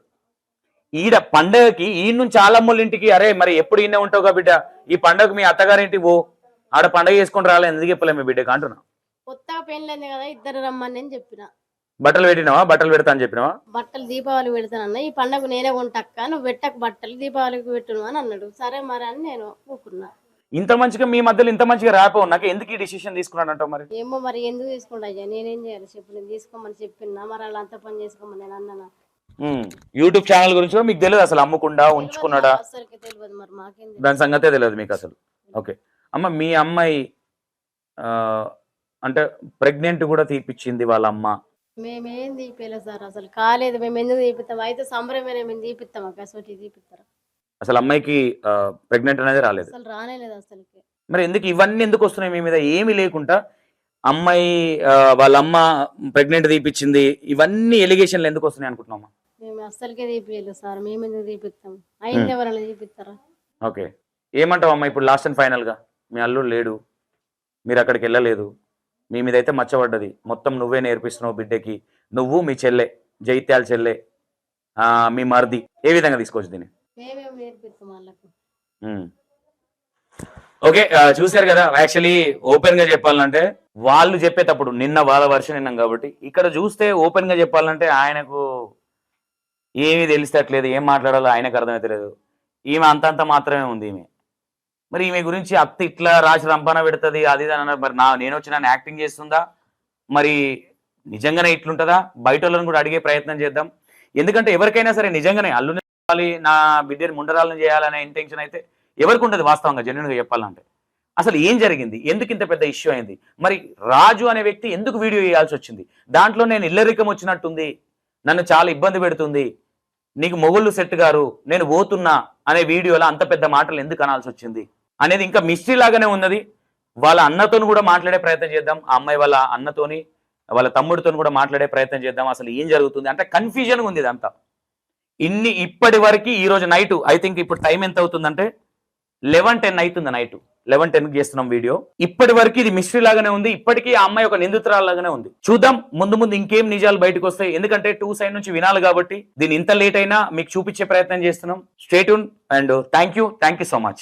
ఈడ పండగకి ఈ నుంచి ఆలమ్మోళ్ళ ఇంటికి అరే మరి ఎప్పుడు ఈయనే ఉంటావుగా బిడ్డ, ఈ పండగ మీ అత్తగారింటికి పో, ఆడ పండగ చేసుకుని రాలే ఎందుకు చెప్పలే మీ బిడ్డకి అంటున్నా. కొత్తగా పెళ్ళైంది కదా, ఇద్దరు రమ్మని నేను చెప్పిన. బట్టలు పెట్టినావా? బట్టలు పెడతా అని చెప్పినావా? బట్టలు దీపావళికి పెడతానన్న, ఈ పండగ నేనే కొంటక్క, నువ్వు పెట్టకు బట్టలు దీపావళికి పెట్టును అని అన్నాడు. సరే మరి అని నేను ఊకున్నా. ఇంత మంచిగా మీ మధ్యలో ఇంత మంచిగా ర్యాప్ ఉన్నాక ఎందుకు ఈ డిసిషన్ తీసుకున్నాడంట? మరి ఏమో మరి ఎందుకు తీసుకుంటా, నేనేం చేయాలి చెప్పు? నేను తీసుకోమని చెప్పినా, మరి అలా అంత పని చేసుకోమని నేను అన్నానా? యూట్యూబ్ ఛానల్ గురించి మీకు తెలియదు అసలు, అమ్ముకుండా ఉంచుకున్నాడా? అసలుకి తెలియదు, మరి మాకేం దాని సంగతే తెలియదు మీకు అసలు. ఓకే అమ్మ మీ అమ్మాయి ఆ, అంటే ప్రెగ్నెంట్ కూడా తీపిచ్చింది వాళ్ళ అమ్మ. మేమేం తీపియలేదు సార్, అసలు కాలేదు. మేము ఎందుకు తీపిస్తాం? అయితే సంబరమైన మేము తీపిస్తాం అసలు తీపిస్తారా? అసలు అమ్మాయికి ప్రెగ్నెంట్ అనేది రాలేదు. అసలు రానేలేదు అసలుకి. మరి ఎందుకు ఇవన్నీ ఎందుకు వస్తున్నాయి మీ మీద? ఏమీ లేకుండా అమ్మాయి వాళ్ళ అమ్మ ప్రెగ్నెంట్ తీపిచ్చింది, ఇవన్నీ ఎలిగేషన్లు ఎందుకు వస్తున్నాయి అనుకుంటున్నామా? మేము అస్సలకే తీపియలేదు సార్, మేము ఎందుకు తీపిస్తాం? అయింది ఎవరైనా తీపిస్తారా? ఓకే, ఏమంటావు అమ్మ ఇప్పుడు లాస్ట్ అండ్ ఫైనల్గా? మీ అల్లుడు లేడు, మీరు అక్కడికి వెళ్ళలేదు, మీ మీద అయితే మచ్చబడ్డది, మొత్తం నువ్వే నేర్పిస్తున్నావు బిడ్డకి, నువ్వు మీ చెల్లె జైత్యాల చెల్లె, మీ మరిది, ఏ విధంగా తీసుకోవచ్చు దీన్ని? మేమేం నేర్పిస్తాం వాళ్ళకు? ఓకే, చూశారు కదా. యాక్చువల్లీ ఓపెన్ గా చెప్పాలంటే వాళ్ళు చెప్పేటప్పుడు నిన్న వాళ్ళ వర్షన్ విన్నాం కాబట్టి, ఇక్కడ చూస్తే ఓపెన్ గా చెప్పాలంటే ఆయనకు ఏమీ తెలిసేట్లేదు, ఏం మాట్లాడాలో ఆయనకు అర్థమవుతలేదు. ఈమె అంతంత మాత్రమే ఉంది ఈమె. మరి ఈమె గురించి అత్త ఇట్లా రాసి రంపాన పెడుతుంది అది ఇది అన్నారు. మరి నేను వచ్చి నన్ను యాక్టింగ్ చేస్తుందా, మరి నిజంగానే ఇట్లుంటుందా? బయట వాళ్ళని కూడా అడిగే ప్రయత్నం చేద్దాం. ఎందుకంటే ఎవరికైనా సరే నిజంగానే అల్లుని చేయాలి, నా బిడ్డని ముండరాలను చేయాలనే ఇంటెన్షన్ అయితే ఎవరికి ఉంటుంది వాస్తవంగా, జెన్యున్గా చెప్పాలంటే. అసలు ఏం జరిగింది, ఎందుకు ఇంత పెద్ద ఇష్యూ అయింది, మరి రాజు అనే వ్యక్తి ఎందుకు వీడియో చేయాల్సి వచ్చింది? దాంట్లో నేను ఇల్లరికం వచ్చినట్టుంది, నన్ను చాలా ఇబ్బంది పెడుతుంది, నీకు మొగుళ్ళు సెట్ గారు, నేను పోతున్నా అనే వీడియోలో అంత పెద్ద మాటలు ఎందుకు అనాల్సి వచ్చింది అనేది ఇంకా మిస్టరీ లాగానే ఉన్నది. వాళ్ళ అన్నతోని కూడా మాట్లాడే ప్రయత్నం చేద్దాం, ఆ అమ్మాయి వాళ్ళ అన్నతోని వాళ్ళ తమ్ముడితో కూడా మాట్లాడే ప్రయత్నం చేద్దాం. అసలు ఏం జరుగుతుంది అంటే కన్ఫ్యూజన్గా ఉంది ఇదంతా. ఇప్పటి వరకు ఈ రోజు నైట్ ఐ థింక్ ఇప్పుడు టైం ఎంత అవుతుందంటే 11:10 అవుతుంది, నైట్ 11:10 చేస్తున్నాం వీడియో. ఇప్పటి వరకు ఇది మిస్టరీ లాగానే ఉంది, ఇప్పటికీ ఆ అమ్మాయి ఒక నిందితురాలాగానే ఉంది. చూద్దాం ముందు ముందు ఇంకేం నిజాలు బయటకు వస్తాయి, ఎందుకంటే 2 సైడ్ నుంచి వినాలి కాబట్టి దీన్ని ఇంత లేట్ అయినా మీకు చూపించే ప్రయత్నం చేస్తున్నాం. Stay tune and thank you so much.